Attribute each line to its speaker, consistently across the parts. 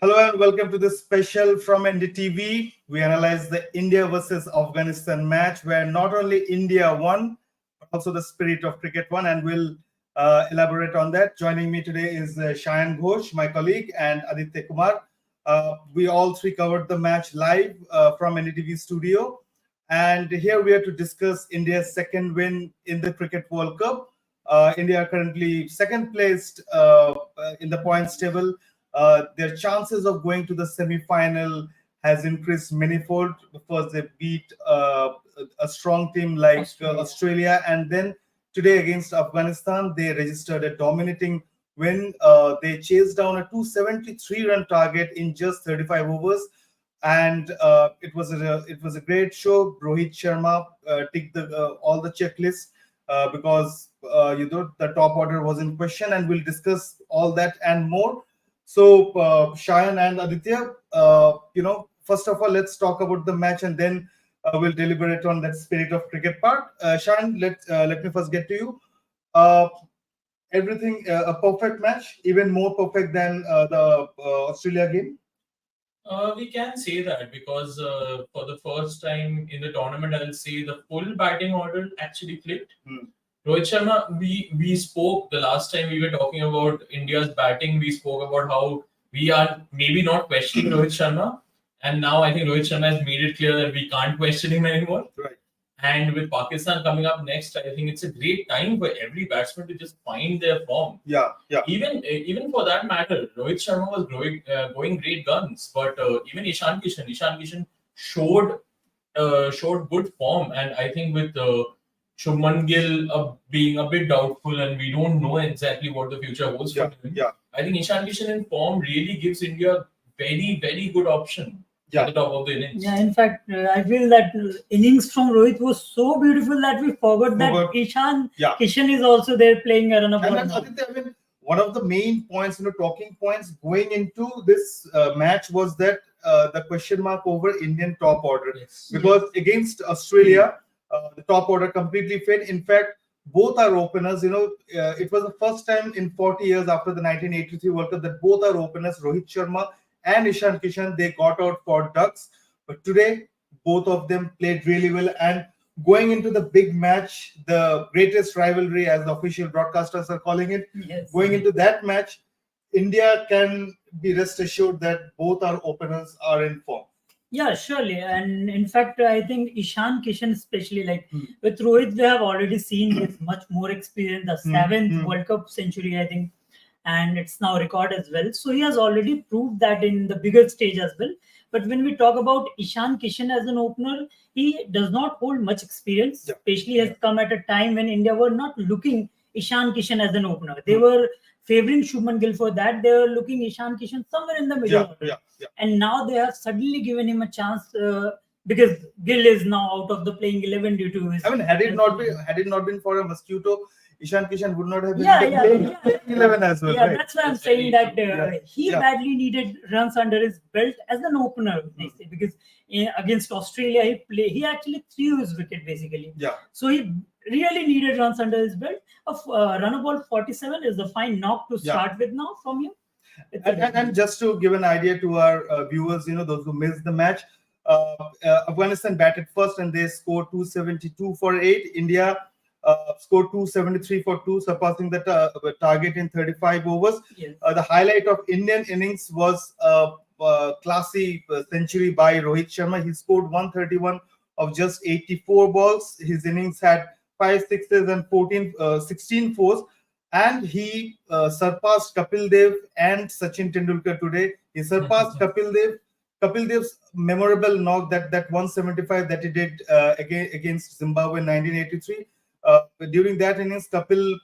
Speaker 1: Hello and welcome to this special from NDTV. We analyze the India versus Afghanistan match where not only India won, but also the spirit of cricket won, and we'll elaborate on that. Joining me today is Shayan Ghosh, my colleague, and Aditya Kumar. We all three covered the match live from NDTV studio. And here we are to discuss India's second win in the Cricket World Cup. India are currently second placed in the points table. Their chances of going to the semi-final has increased manifold because they beat a strong team like Australia, and then today against Afghanistan they registered a dominating win. They chased down a 273-run target in just 35 overs, and it was a great show. Rohit Sharma ticked all the checklists because the top order was in question, and we'll discuss all that and more. So, Shayan and Aditya, first of all, let's talk about the match, and then we'll deliberate on that spirit of cricket part. Shayan, let me first get to you. Uh, Everything a perfect match, even more perfect than the Australia game.
Speaker 2: We can say that because for the first time in the tournament, I'll say the full batting order actually clicked. Rohit Sharma, we spoke the last time we were talking about India's batting. We spoke about how we are maybe not questioning Rohit Sharma, and now I think Rohit Sharma has made it clear that we can't question him anymore.
Speaker 1: Right.
Speaker 2: And with Pakistan coming up next, I think it's a great time for every batsman to just find their form.
Speaker 1: Yeah.
Speaker 2: Even for that matter, Rohit Sharma was going great guns, but even Ishan Kishan showed good form, and I think with Shubman Gill being a bit doubtful, and we don't know exactly what the future holds for him.
Speaker 1: Yeah.
Speaker 2: I think Ishan Kishan in form really gives India very, very good option at the top of the innings.
Speaker 3: Yeah, in fact, I feel that innings from Rohit was so beautiful that we forgot that Ishan Kishan is also there playing a run-up.
Speaker 1: And Aditya, I mean, one of the main points, talking points going into this match was that the question mark over Indian top order.
Speaker 2: Yes.
Speaker 1: Because against Australia, the top order completely failed. In fact, both our openers, it was the first time in 40 years after the 1983 World Cup that both our openers, Rohit Sharma and Ishan Kishan, they got out for ducks. But today, both of them played really well. And going into the big match, the greatest rivalry, as the official broadcasters are calling it, going into that match, India can be rest assured that both our openers are in form.
Speaker 3: Yeah, surely. And in fact, I think Ishan Kishan, especially with Rohit, we have already seen his much more experience, the seventh World Cup century, I think, and it's now record as well. So he has already proved that in the bigger stage as well. But when we talk about Ishan Kishan as an opener, he does not hold much experience, especially has come at a time when India were not looking Ishan Kishan as an opener. They were favoring Shubman Gill for that. They were looking Ishan Kishan somewhere in the middle. And now they have suddenly given him a chance because Gill is now out of the playing 11 due to his.
Speaker 1: I mean, had it not been for a mosquito, Ishan Kishan would not have been playing 11 as well.
Speaker 3: Yeah,
Speaker 1: right?
Speaker 3: that's why I'm saying that he badly needed runs under his belt as an opener, because against Australia he actually threw his wicket basically.
Speaker 1: Yeah.
Speaker 3: So he really needed runs under his belt. Run ball 47 is the fine knock to start with now from him.
Speaker 1: And just to give an idea to our viewers, those who missed the match, Afghanistan batted first and they scored 272 for 8. India scored 273 for 2, surpassing the target in 35 overs.
Speaker 3: Yes.
Speaker 1: The highlight of Indian innings was a classy century by Rohit Sharma. He scored 131 of just 84 balls. His innings had 5 sixes and 16 fours. And he surpassed Kapil Dev and Sachin Tendulkar today. He surpassed Kapil Dev. Kapil Dev's memorable knock, that 175 that he did against Zimbabwe in 1983. During that innings, Kapil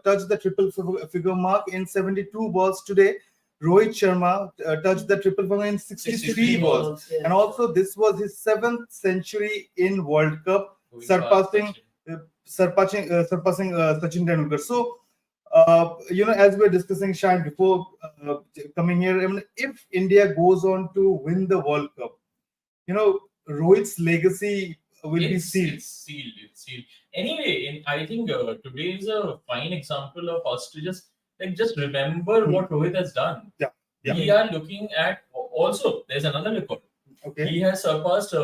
Speaker 1: touched the triple figure mark in 72 balls. Today, Rohit Sharma touched the triple figure in 63 balls.
Speaker 3: Yes.
Speaker 1: And also, this was his 7th century in World Cup, surpassing Sachin Tendulkar. So, as we were discussing, Shine, before coming here, I mean, if India goes on to win the World Cup, Rohit's legacy will be sealed.
Speaker 2: It's sealed. Anyway, I think today is a fine example of us to just remember what Rohit has done.
Speaker 1: Yeah.
Speaker 2: we are looking at also. There's another record.
Speaker 1: Okay.
Speaker 2: He has surpassed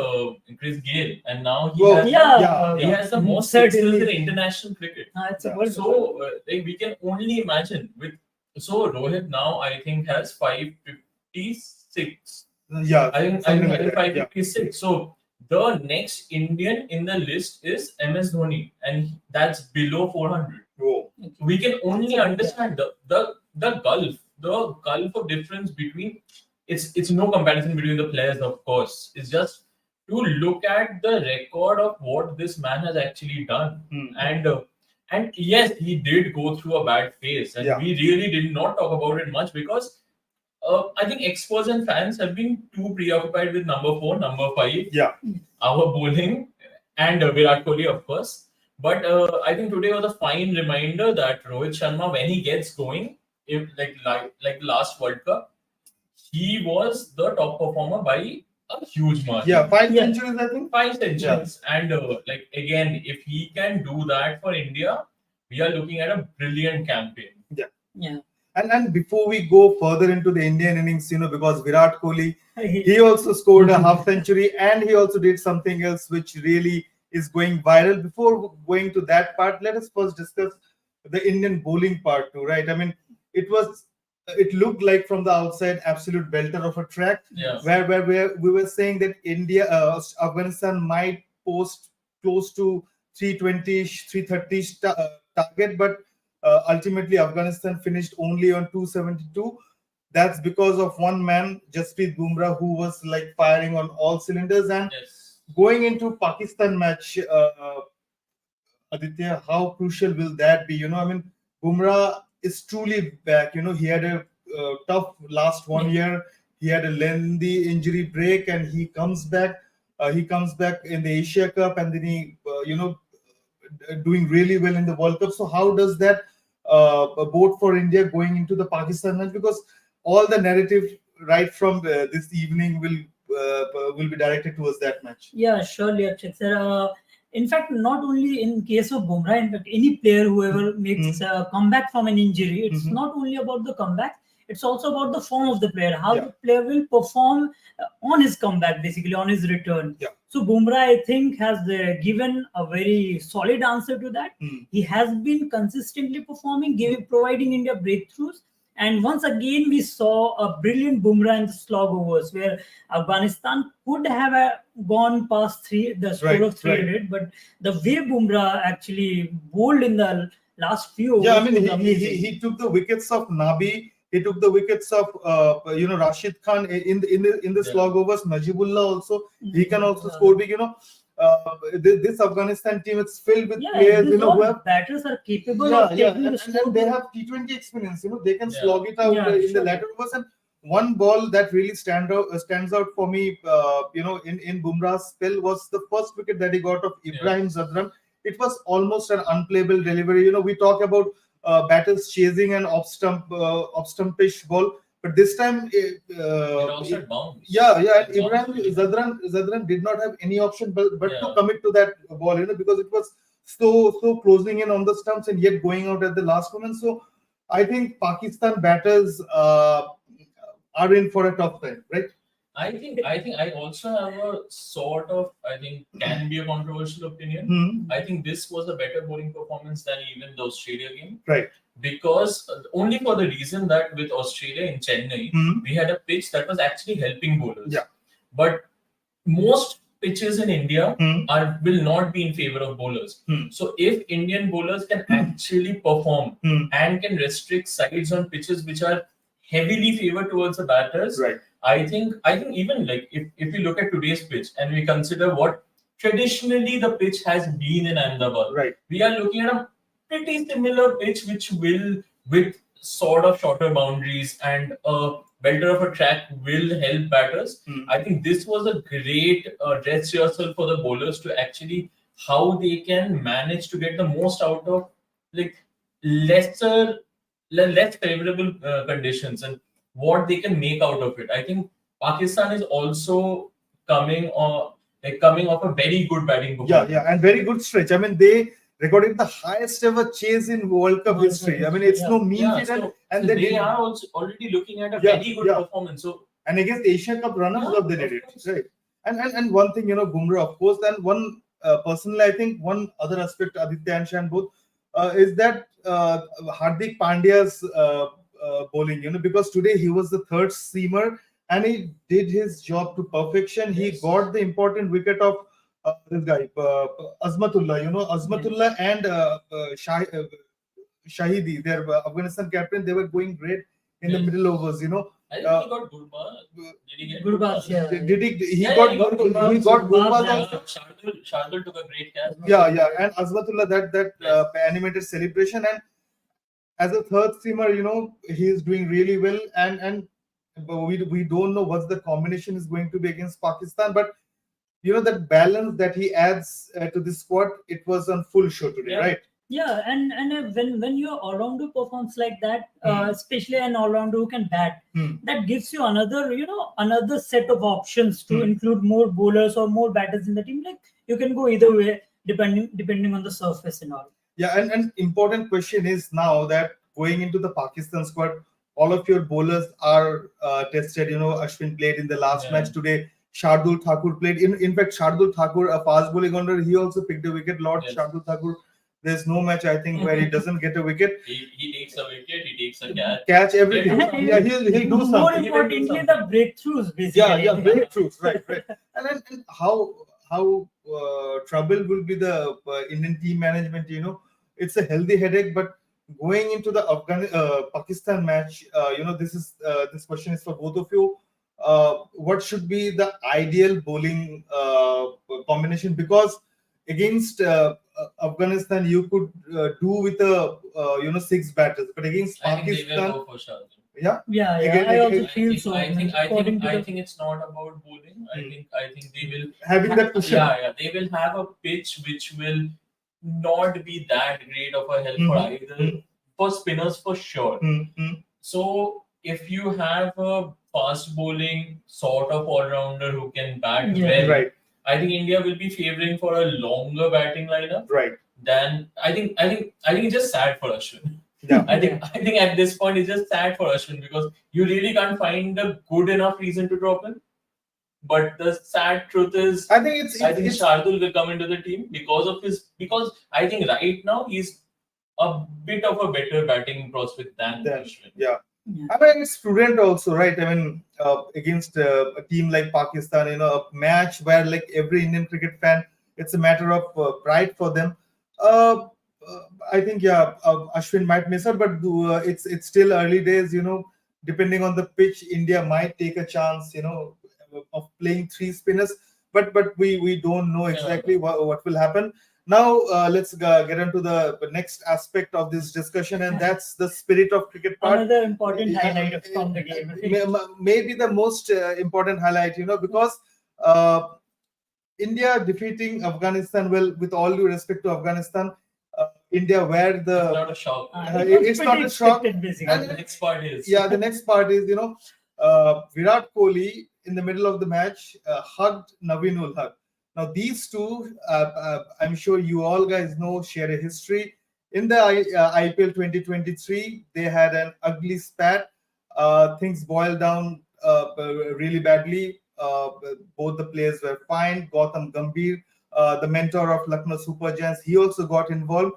Speaker 2: Chris Gayle, and now he
Speaker 1: Whoa.
Speaker 2: has he has the most sixes
Speaker 3: certainly.
Speaker 2: in international cricket.
Speaker 3: It's a world
Speaker 2: So we can only imagine with. So Rohit now I think has 556.
Speaker 1: Yeah,
Speaker 2: I think
Speaker 1: something like that,
Speaker 2: 556. So the next Indian in the list is MS Dhoni, and that's below 400.
Speaker 1: Whoa.
Speaker 2: We can only understand the gulf of difference between. It's no comparison between the players, of course. It's just to look at the record of what this man has actually done. And yes, he did go through a bad phase, and we really did not talk about it much because I think experts and fans have been too preoccupied with number 4, number 5, our bowling, and Virat Kohli, of course. But I think today was a fine reminder that Rohit Sharma, when he gets going, if like the last World Cup, he was the top performer by a huge margin.
Speaker 1: Yeah, 5 centuries, I think.
Speaker 2: 5 centuries. And like again, if he can do that for India, we are looking at a brilliant campaign.
Speaker 3: Yeah.
Speaker 1: And before we go further into the Indian innings, because Virat Kohli, he also scored a half century, and he also did something else which really is going viral. Before going to that part, let us first discuss the Indian bowling part too, right? I mean, it looked like from the outside absolute belter of a track, where we were saying that Afghanistan might post close to 320, 330 target, but ultimately Afghanistan finished only on 272. That's because of one man, Jasprit Bumrah, who was like firing on all cylinders. And going into Pakistan match, Aditya, how crucial will that be? I mean, Bumrah is truly back. He had a tough last 1 year. He had a lengthy injury break, and he comes back. He comes back in the Asia Cup, and then he, doing really well in the World Cup. So how does that bode for India going into the Pakistan match? Because all the narrative right from this evening will be directed towards that match.
Speaker 3: Yeah, surely, Akshay sir. In fact, not only in case of Bumrah, in fact, any player whoever makes a comeback from an injury, it's not only about the comeback, it's also about the form of the player, how the player will perform on his comeback, basically on his return. So Bumrah, I think, has given a very solid answer to that. He has been consistently performing, providing India breakthroughs. And once again, we saw a brilliant Bumrah in the slog overs, where Afghanistan could have gone past the score of 300, but the way Bumrah actually bowled in the last few overs.
Speaker 1: Yeah, I mean, he took the wickets of Nabi. He took the wickets of Rashid Khan in the slog overs. Najibullah also, he can also score big. This Afghanistan team, it's filled with players, who have
Speaker 3: batters are capable of taking the score.
Speaker 1: And they have T20 experience. They can slog it out in the latter overs. And one ball that really stands out for me, in Bumrah's spell was the first wicket that he got of Ibrahim Zadran. It was almost an unplayable delivery. We talk about batters chasing an off-stumpish ball. But this time,
Speaker 2: it also bounced.
Speaker 1: Ibrahim Zadran did not have any option but to commit to that ball, because it was so closing in on the stumps and yet going out at the last moment. So I think Pakistan batters are in for a tough time, right?
Speaker 2: I think I also have a sort of, can be a controversial opinion. I think this was a better bowling performance than even the Australia game.
Speaker 1: Right.
Speaker 2: Because only for the reason that with Australia in Chennai, we had a pitch that was actually helping bowlers.
Speaker 1: Yeah.
Speaker 2: But most pitches in India will not be in favor of bowlers. So if Indian bowlers can actually perform and can restrict sides on pitches which are heavily favored towards the batters,
Speaker 1: right.
Speaker 2: I think even like if we look at today's pitch and we consider what traditionally the pitch has been in Ahmedabad,
Speaker 1: right.
Speaker 2: we are looking at a pretty similar pitch which will, with sort of shorter boundaries and a belter of a track, will help batters. I think this was a great dress rehearsal for the bowlers to actually how they can manage to get the most out of like less favorable conditions and what they can make out of it. I think Pakistan is also coming off a very good batting performance.
Speaker 1: Yeah, and very good stretch. I mean, they recorded the highest ever chase in World Cup
Speaker 3: World Cup
Speaker 1: history. I mean,
Speaker 3: history,
Speaker 1: it's
Speaker 3: yeah.
Speaker 1: no mean
Speaker 2: Yeah,
Speaker 1: feat,
Speaker 2: so
Speaker 1: and
Speaker 2: they
Speaker 1: did,
Speaker 2: are also already looking at a
Speaker 1: Yeah,
Speaker 2: very good
Speaker 1: yeah.
Speaker 2: performance. So
Speaker 1: and against Asian Cup runners up, they
Speaker 2: Yeah,
Speaker 1: did
Speaker 2: of
Speaker 1: it,
Speaker 2: course.
Speaker 1: right? And one thing, Bumrah, of course, and one personally, I think one other aspect, Aditya and Shan both, is that Hardik Pandya's bowling, because today he was the third seamer and he did his job to perfection. He
Speaker 2: Yes.
Speaker 1: got the important wicket of this guy, Azmatullah, Azmatullah and Shahidi, their Afghanistan captain. They were going great in the
Speaker 2: Yes.
Speaker 1: middle overs,
Speaker 2: I think he got good ball. Did he get
Speaker 3: Good balls, yeah.
Speaker 1: Did he
Speaker 2: Yeah,
Speaker 1: got
Speaker 2: he got good
Speaker 1: he
Speaker 2: balls.
Speaker 1: got good
Speaker 3: Balls,
Speaker 1: balls
Speaker 3: yeah.
Speaker 1: also.
Speaker 2: Shardul took a great catch.
Speaker 1: Yeah, and Azmatullah that
Speaker 2: Yes.
Speaker 1: animated celebration, and as a third seamer, he is doing really well, and but we don't know what the combination is going to be against Pakistan, but that balance that he adds to this squad, it was on full show today,
Speaker 2: Yeah.
Speaker 1: right?
Speaker 3: Yeah, and when your all-rounder performs like that, especially an all-rounder who can bat,
Speaker 1: Hmm.
Speaker 3: that gives you another set of options to
Speaker 1: Hmm.
Speaker 3: include more bowlers or more batters in the team. Like you can go either way depending on the surface and all.
Speaker 1: Yeah, and important question is now that going into the Pakistan squad, all of your bowlers are tested. Ashwin played in the last
Speaker 2: Yeah.
Speaker 1: match today. Shardul Thakur played. In fact, Shardul Thakur, a fast bowling all-rounder, he also picked a wicket. Lord
Speaker 2: Yes.
Speaker 1: Shardul Thakur, there's no match I think where he doesn't get a wicket.
Speaker 2: He takes a wicket, he takes a catch.
Speaker 1: Catch everything.
Speaker 2: Yeah.
Speaker 1: Yeah, he'll do
Speaker 3: More
Speaker 1: something.
Speaker 3: importantly, the breakthroughs basically.
Speaker 1: Yeah, breakthroughs, right. And how trouble will be the Indian team management? It's a healthy headache, but going into the Pakistan match, this question is for both of you. What should be the ideal bowling combination? Because against Afghanistan, you could do with six batters, but against
Speaker 2: I think they will
Speaker 1: Pakistan,
Speaker 2: go for Shardul.
Speaker 1: yeah,
Speaker 3: Yeah,
Speaker 1: Again,
Speaker 3: I also
Speaker 1: again,
Speaker 3: feel so.
Speaker 2: I think
Speaker 3: According to the-
Speaker 2: it's not about bowling. I think they will
Speaker 1: having that cushion.
Speaker 2: yeah, they will have a pitch which will not be that great of a help for either
Speaker 1: Mhm.
Speaker 2: for spinners for sure.
Speaker 1: Mm-hmm.
Speaker 2: So if you have a fast bowling sort of all rounder who can bat
Speaker 3: Yeah.
Speaker 2: well,
Speaker 1: Right.
Speaker 2: I think India will be favoring for a longer batting lineup.
Speaker 1: Right.
Speaker 2: Then I think it's just sad for Ashwin.
Speaker 1: Yeah.
Speaker 2: I think at this point it's just sad for Ashwin because you really can't find a good enough reason to drop him. But the sad truth is,
Speaker 1: I think
Speaker 2: I think Shardul will come into the team because I think right now he's a bit of a better batting prospect than Ashwin.
Speaker 1: Yeah.
Speaker 3: Yeah.
Speaker 1: I mean, it's prudent also, right? I mean, against a team like Pakistan, a match where like every Indian cricket fan, it's a matter of pride for them. I think, Ashwin might miss out, but it's still early days. Depending on the pitch, India might take a chance, of playing three spinners. But we don't know exactly what will happen. Now let's get into the next aspect of this discussion, and that's the spirit of cricket part.
Speaker 3: Another important highlight from the game.
Speaker 1: Maybe the most important highlight, because India defeating Afghanistan. Well, with all due respect to Afghanistan, India were
Speaker 2: It's
Speaker 1: the.
Speaker 2: not a shock.
Speaker 1: It's not a shock.
Speaker 3: Basically.
Speaker 2: And the next part is
Speaker 1: Yeah, the next part is Virat Kohli in the middle of the match hugged Naveen-ul-Haq. Now these two, I'm sure you all guys know, share a history. In the IPL 2023, they had an ugly spat. Things boiled down really badly. Both the players were fined. Gautam Gambhir, the mentor of Lucknow Super Giants, he also got involved.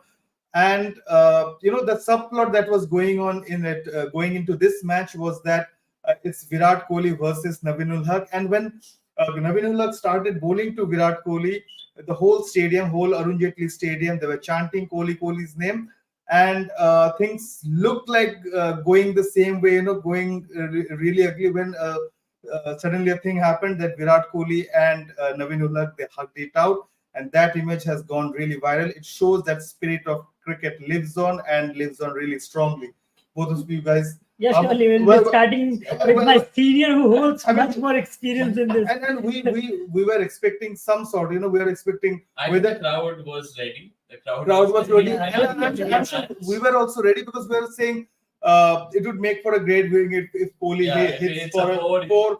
Speaker 1: And the subplot that was going on in it, going into this match, was that it's Virat Kohli versus Naveen-ul-Haq. And when Naveen-ul-Haq started bowling to Virat Kohli, the whole stadium, whole Arun Jaitley Stadium, they were chanting Kohli's name, and things looked like going the same way, going really ugly when suddenly a thing happened that Virat Kohli and Naveen-ul-Haq, they hugged it out, and that image has gone really viral. It shows that spirit of cricket lives on and lives on really strongly. Both of you guys.
Speaker 3: Yeah, surely we'll be starting with my senior who holds much more experience in this.
Speaker 1: And we were expecting some sort, we were expecting
Speaker 2: I think
Speaker 1: whether
Speaker 2: the crowd was ready. The crowd
Speaker 1: was ready.
Speaker 3: Yeah,
Speaker 1: And I'm sure we were also ready because we were saying it would make for a great viewing if Kohli hits for a four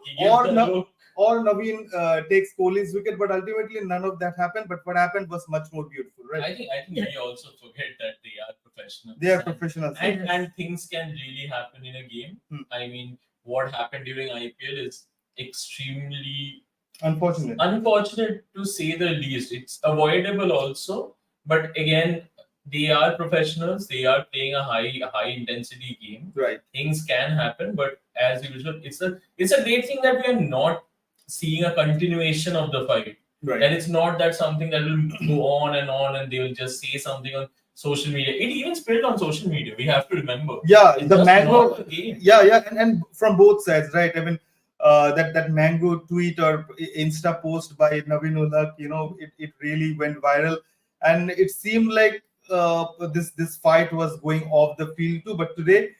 Speaker 1: or Naveen takes Kohli's wicket, but ultimately none of that happened. But what happened was much more beautiful, right?
Speaker 2: I think we also forget that they are professionals.
Speaker 1: They are
Speaker 2: and-
Speaker 1: professionals.
Speaker 2: and things can really happen in a game. I mean, what happened during IPL is extremely unfortunate to say the least. It's avoidable also, but again, they are professionals. They are playing a high intensity game.
Speaker 1: Right.
Speaker 2: Things can happen, but as usual, it's a great thing that we are not seeing a continuation of the fight.
Speaker 1: Right.
Speaker 2: That it's not that something that will go on, and they will just say something on social media. It even spread on social media. We have to remember.
Speaker 1: Yeah,
Speaker 2: It's
Speaker 1: the
Speaker 2: just
Speaker 1: mango.
Speaker 2: not a game.
Speaker 1: Yeah, and from both sides, right? I mean, that mango tweet or Insta post by Naveen-ul-Haq, it really went viral, and it seemed like this fight was going off the field too. But today,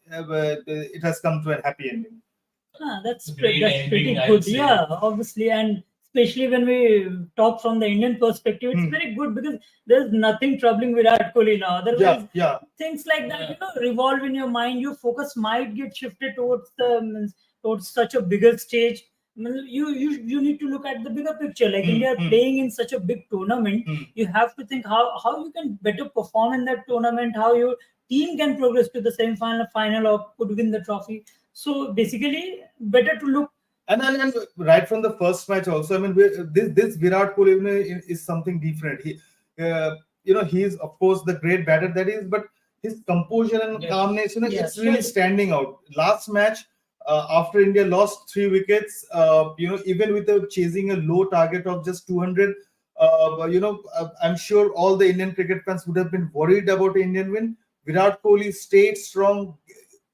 Speaker 1: it has come to a happy ending.
Speaker 3: That's
Speaker 2: Great
Speaker 3: that's
Speaker 2: ending,
Speaker 3: pretty
Speaker 2: I
Speaker 3: good.
Speaker 2: would say.
Speaker 3: Yeah, obviously, and especially when we talk from the Indian perspective, it's very good because there's nothing troubling Virat Kohli now. Otherwise,
Speaker 1: Yeah.
Speaker 3: things like that, revolve in your mind. Your focus might get shifted towards such a bigger stage. You need to look at the bigger picture. Like India playing in such a big tournament, you have to think how you can better perform in that tournament, how your team can progress to the semi-final, final, or could win the trophy. So basically, better to look.
Speaker 1: And right from the first match also, I mean, this Virat Kohli is something different. He is of course the great batter that is, but his composure and calmness, it's really standing out. Last match, after India lost 3 wickets, even with chasing a low target of just 200, I'm sure all the Indian cricket fans would have been worried about the Indian win. Virat Kohli stayed strong,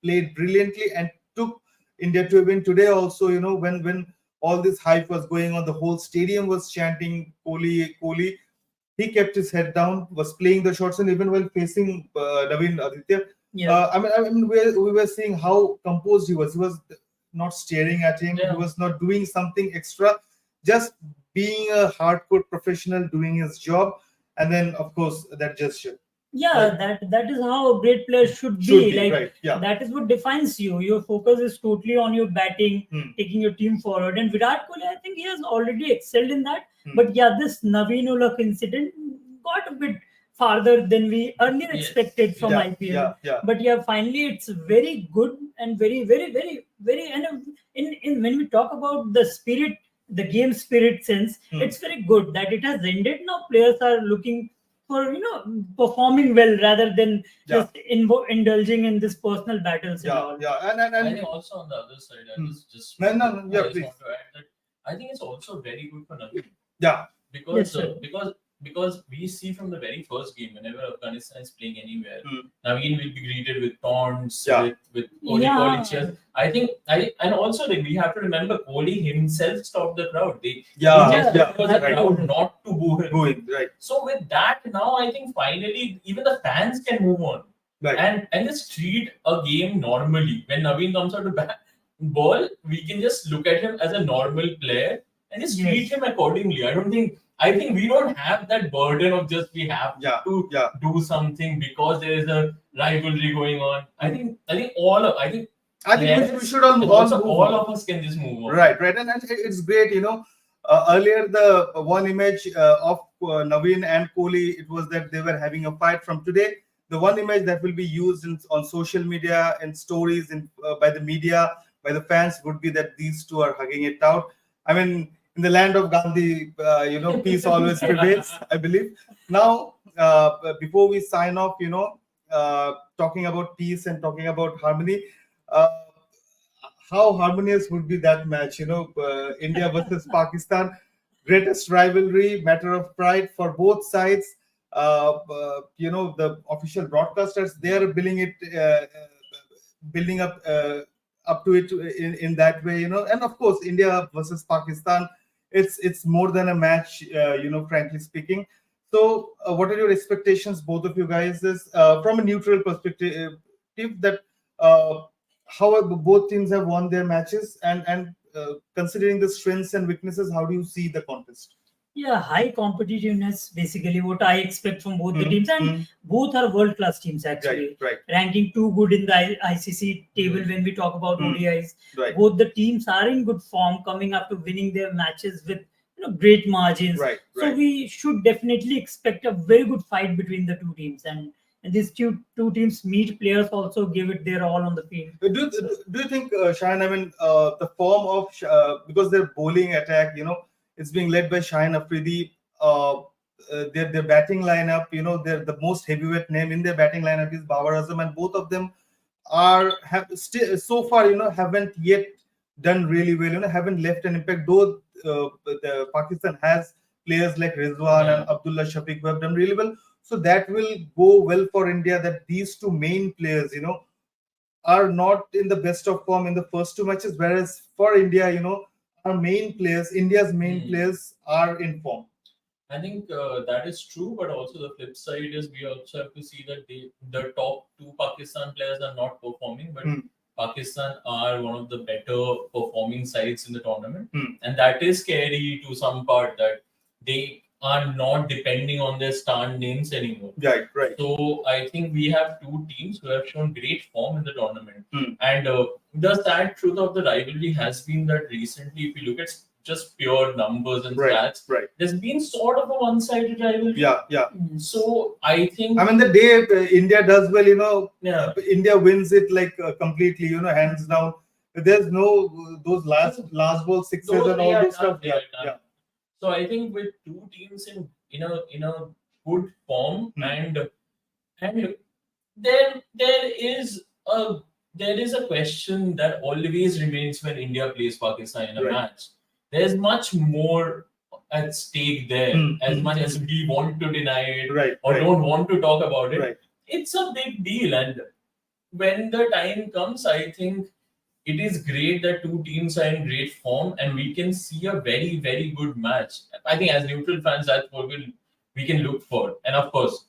Speaker 1: played brilliantly, and took India to a win. Today also, when all this hype was going on, the whole stadium was chanting Kohli, Kohli. He kept his head down, was playing the shots, and even while facing Naveen Aditya, I mean, we were seeing how composed he was. He was not staring at him. He was not doing something extra, just being a hardcore professional, doing his job, and then of course that gesture.
Speaker 3: That is how a great player should be. That is what defines you. Your focus is totally on your batting, taking your team forward. And Virat Kohli, I think he has already excelled in that. But this Naveen-ul-Haq incident got a bit farther than we earlier expected from IPL. But finally it's very good and very, very, very, very. And in when we talk about the spirit, the game spirit sense, it's very good that it has ended. Now players are looking for performing well rather than just indulging in this personal battles and all.
Speaker 1: And
Speaker 2: I think also on the other side, I was just
Speaker 1: please.
Speaker 2: want to add that I think it's also very good for Naveen. Because we see from the very first game, whenever Afghanistan is playing anywhere, Naveen will be greeted with taunts, with Kohli cheers. I think and also we have to remember Kohli himself stopped the crowd. Because the crowd not to boo him.
Speaker 1: Right.
Speaker 2: So with that, now I think finally even the fans can move on.
Speaker 1: Right.
Speaker 2: And just treat a game normally. When Naveen comes out to bat ball, we can just look at him as a normal player and just treat him accordingly. I think we don't have that burden of just we have to do something because there is a rivalry going on. I think we should all of us can just move on.
Speaker 1: Right, and it's great. Earlier the one image of Naveen and Kohli, it was that they were having a fight. From today, the one image that will be used on social media and stories by the media, by the fans, would be that these two are hugging it out. I mean, in the land of Gandhi, peace always prevails, I believe. Now, before we sign off, talking about peace and talking about harmony, how harmonious would be that match? India versus Pakistan, greatest rivalry, matter of pride for both sides. The official broadcasters, they are building up to it in that way, and of course India versus Pakistan, it's more than a match, frankly speaking. So what are your expectations, both of you guys, is from a neutral perspective, that how both teams have won their matches, and considering the strengths and weaknesses, how do you see the contest?
Speaker 3: High competitiveness, basically what I expect from both the teams, and both are world-class teams actually.
Speaker 1: Right.
Speaker 3: Ranking too good in the ICC table when we talk about ODIs. Both the teams are in good form, coming up to winning their matches with great margins.
Speaker 1: Right,
Speaker 3: So
Speaker 1: right.
Speaker 3: we should definitely expect a very good fight between the two teams, and these two teams meet players also give it their all on the field.
Speaker 1: Do you think, Shine? I mean, the form of because their bowling attack, it's being led by Shine Afridi. Their batting lineup, they're the most heavyweight name in their batting lineup is Babar Azam, and both of them have still so far, haven't yet done really well. Haven't left an impact. Though the Pakistan has players like Rizwan
Speaker 2: Yeah.
Speaker 1: and Abdullah Shafiq who have done really well. So that will go well for India. That these two main players, are not in the best of form in the first two matches, whereas for India, India's main players are in form.
Speaker 2: I think that is true, but also the flip side is we also have to see that the top two Pakistan players are not performing, but Pakistan are one of the better performing sides in the tournament, and that is scary to some part that they are not depending on their star names anymore.
Speaker 1: Right, right.
Speaker 2: So I think we have two teams who have shown great form in the tournament, and the sad truth of the rivalry has been that recently, if you look at just pure numbers and stats, there's been sort of a one-sided rivalry.
Speaker 1: Yeah.
Speaker 2: So I think,
Speaker 1: I mean, the day India does well,
Speaker 2: yeah,
Speaker 1: India wins it like completely, hands down. There's no those last ball sixes and all those stuff. Yeah.
Speaker 2: So I think with two teams in a good form, and there is a question that always remains when India plays Pakistan in a match. There's much more at stake there, as much as we want to deny it or don't want to talk about it. It's a big deal, and when the time comes, I think it is great that two teams are in great form and we can see a very, very good match. I think as neutral fans, that's what we can look for. And of course,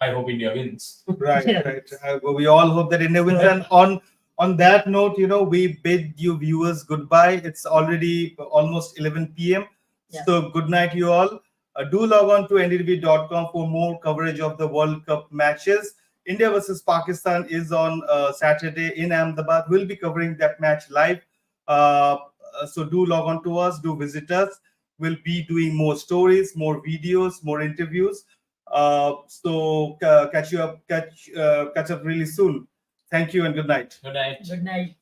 Speaker 2: I hope India wins.
Speaker 1: Right. We all hope that India wins. And on that note, we bid you viewers goodbye. It's already almost 11 p.m.
Speaker 3: Yeah.
Speaker 1: So good night, you all. Do log on to ndtv.com for more coverage of the World Cup matches. India versus Pakistan is on Saturday in Ahmedabad. We'll be covering that match live. So do log on to us. Do visit us. We'll be doing more stories, more videos, more interviews. So catch up really soon. Thank you and good night.
Speaker 2: Good night.
Speaker 3: Good night.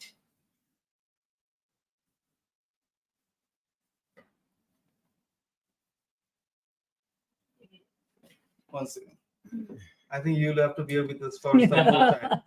Speaker 1: One second. I think you'll have to be with us for some more time.